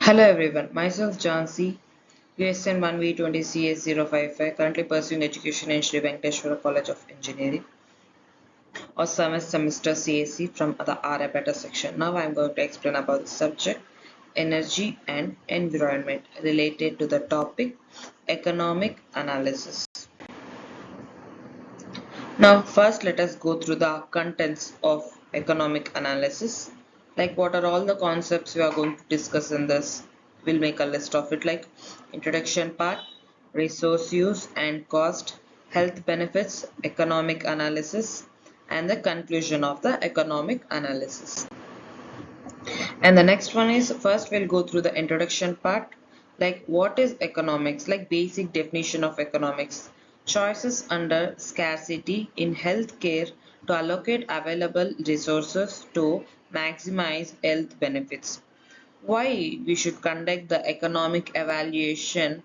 Hello everyone, myself Jansi, USN 1V20CS055, currently pursuing education in Sri Venkateshwara College of Engineering or 7th semester CAC from the Arabata section. Now I am going to explain about the subject energy and environment related to the topic economic analysis. Now first let us go through the contents of economic analysis. Like what are all the concepts we are going to discuss in this? We'll make a list of it like introduction part, resource use and cost, health benefits, economic analysis, and the conclusion of the economic analysis. And the next one is first we'll go through the introduction part. Like what is economics? Like basic definition of economics. Choices under scarcity in healthcare to allocate available resources to maximize health benefits. Why we should conduct the economic evaluation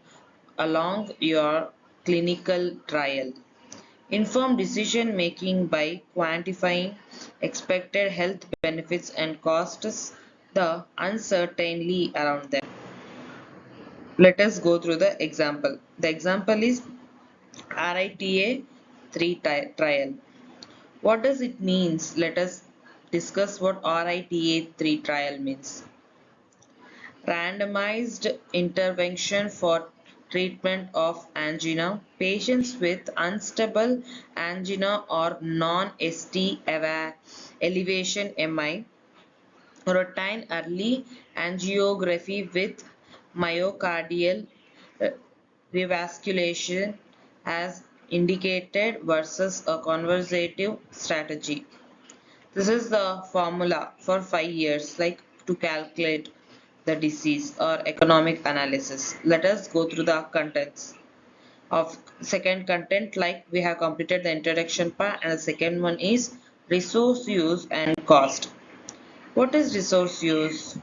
along your clinical trial. Inform decision making by quantifying expected health benefits and costs, the uncertainty around them. Let us go through the example. The example is RITA 3 trial. What does it means? Let us discuss what RITA 3 trial means. Randomized intervention for treatment of angina. Patients with unstable angina or non-ST elevation MI routine early angiography with myocardial uh, revasculation as indicated versus a conservative strategy. This is the formula for 5 years, like to calculate the disease or economic analysis. Let us go through the contents of second content. Like we have completed the introduction part, and the second one is resource use and cost. What is resource use?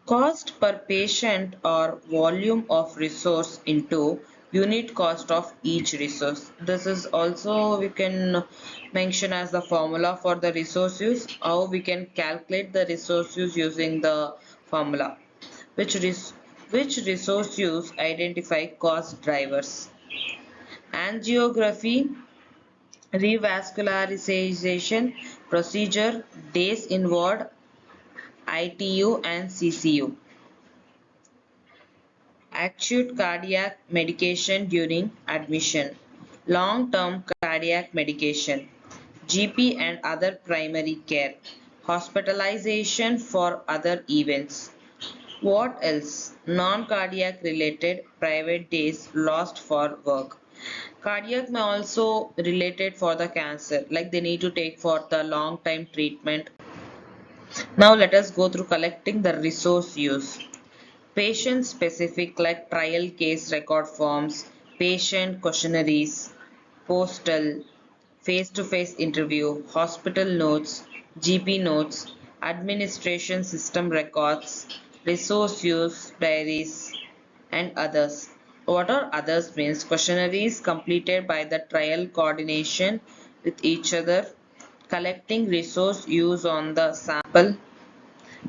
Cost per patient or volume of resource into unit cost of each resource. This is also we can mention as the formula for the resource use. How we can calculate the resource use using the formula. Which, which resource use identify cost drivers. Angiography, revascularization procedure, days involved, ITU and CCU. Acute cardiac medication during admission, long-term cardiac medication, GP and other primary care, hospitalization for other events. What else? Non-cardiac related private days lost for work. Cardiac may also related for the cancer, like they need to take for the long time treatment. Now let us go through collecting the resource use. Patient specific like trial case record forms, patient questionnaires, postal, face-to-face interview, hospital notes, GP notes, administration system records, resource use diaries, and others. What are others means? Questionnaires completed by the trial coordination with each other, collecting resource use on the sample,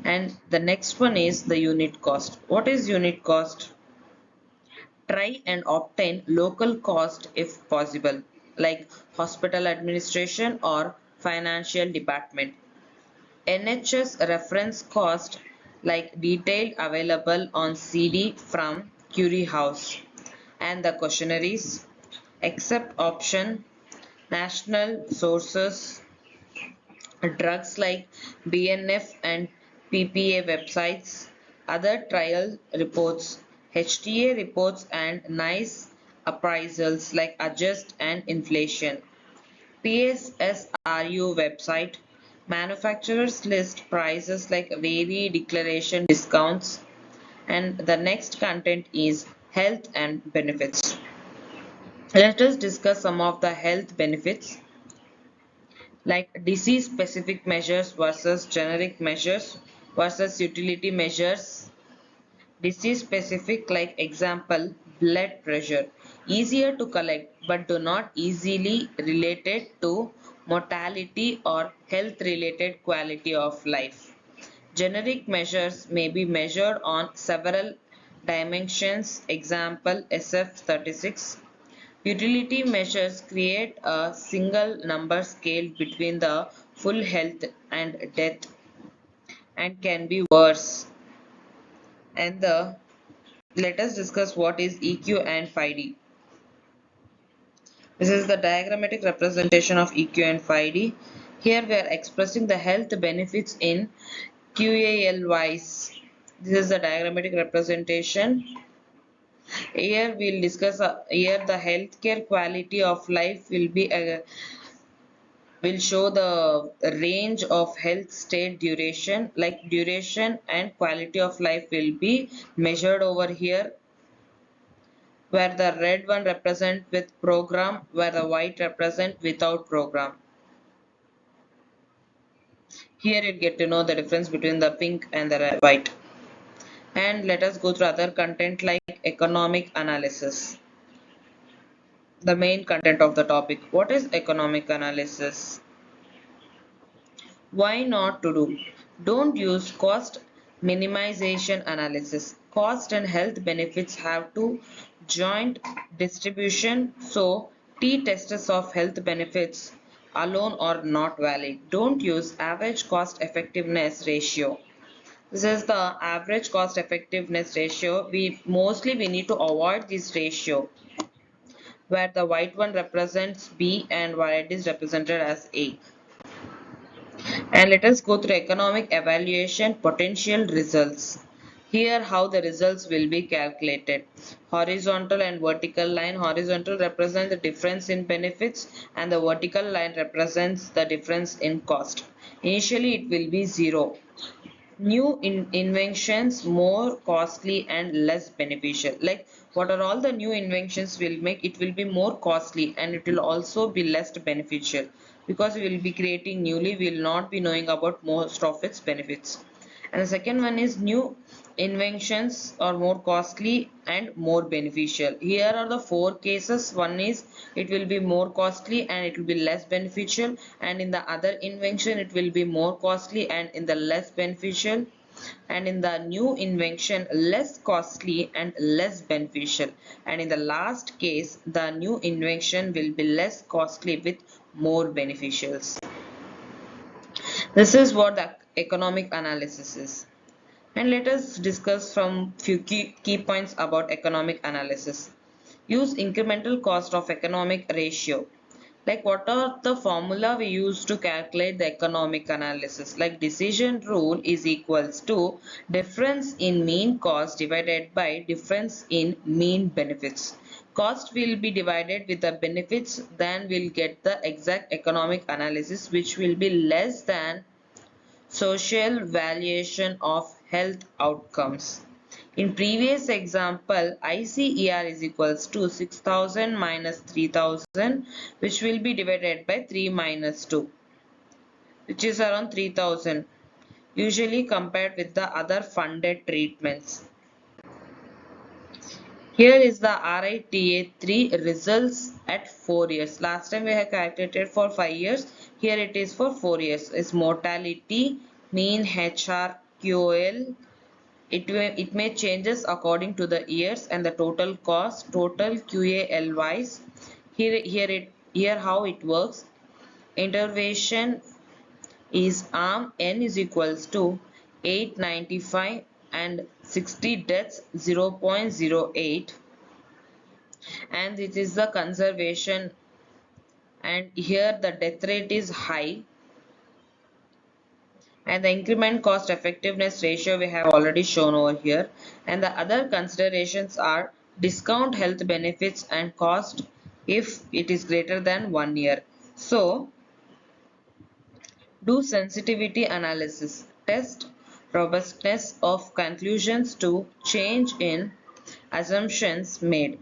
and the next one is the unit cost. What is unit cost? Try and obtain local cost if possible, like hospital administration or financial department. NHS reference cost like detailed available on CD from Curie House. And the questionnaires, accept option, national sources, drugs like BNF and PPA websites, other trial reports, HTA reports and NICE appraisals like adjust and inflation, PSSRU website, manufacturers list prices like vary declaration discounts, and the next content is health and benefits. Let us discuss some of the health benefits like disease specific measures versus generic measures versus utility measures. Disease specific like example blood pressure, easier to collect but do not easily related to mortality or health related quality of life. Generic measures may be measured on several dimensions, example SF36. Utility measures create a single number scale between the full health and death and can be worse. And let us discuss what is EQ and FID. This is the diagrammatic representation of EQ and FID. Here we are expressing the health benefits in QALYs. This is the diagrammatic representation. Here we'll discuss here the healthcare quality of life will show the range of health state duration, like duration and quality of life will be measured over here, where the red one represent with program, where the white represent without program. Here you get to know the difference between the pink and the white. And let us go through other content like economic analysis. The main content of the topic. What is economic analysis? Why not to do? Don't use cost minimization analysis. Cost and health benefits have to joint distribution, so t-tests of health benefits alone are not valid. Don't use average cost effectiveness ratio. This is the average cost effectiveness ratio. We need to avoid this ratio, where the white one represents B and white is represented as A. And let us go through economic evaluation potential results. Here how the results will be calculated. Horizontal and vertical line. Horizontal represents the difference in benefits and the vertical line represents the difference in cost. Initially it will be 0. New inventions more costly and less beneficial. Like what are all the new inventions will make it will be more costly and it will also be less beneficial, because we will be creating newly, we will not be knowing about most of its benefits. And the second one is new inventions are more costly and more beneficial. Here are the four cases. One is it will be more costly and it will be less beneficial, and in the other invention it will be more costly and in the less beneficial, and in the new invention less costly and less beneficial, and in the last case the new invention will be less costly with more beneficials. This is what the economic analysis is. And let us discuss some few key points about economic analysis. Use incremental cost of economic ratio. Like what are the formula we use to calculate the economic analysis? Like decision rule is equals to difference in mean cost divided by difference in mean benefits. Cost will be divided with the benefits, then we'll get the exact economic analysis, which will be less than social valuation of health outcomes. In previous example, ICER is equals to 6000 minus 3000, which will be divided by 3 minus 2, which is around 3000, usually compared with the other funded treatments. Here is the RITA3 results at 4 years. Last time we have calculated for 5 years. Here it is for 4 years. Is mortality, mean HRQOL. It may changes according to the years, and the total cost, total QALYs. Here how it works. Intervention is arm N is equals to 895 and 60 deaths 0.08, and it is the conservation, and here the death rate is high, and the increment cost effectiveness ratio we have already shown over here, and the other considerations are discount health benefits and cost if it is greater than 1 year. So do sensitivity analysis, test robustness of conclusions to change in assumptions made.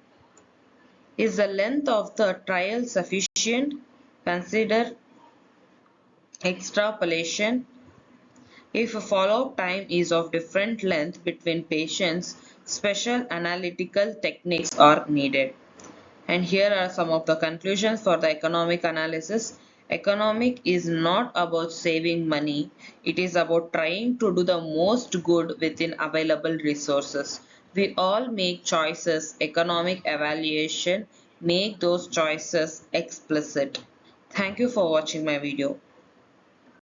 Is the length of the trial sufficient? Consider extrapolation. If a follow-up time is of different length between patients, special analytical techniques are needed. And here are some of the conclusions for the economic analysis. Economic is not about saving money, it is about trying to do the most good within available resources. We all make choices. Economic evaluation make those choices explicit. Thank you for watching my video.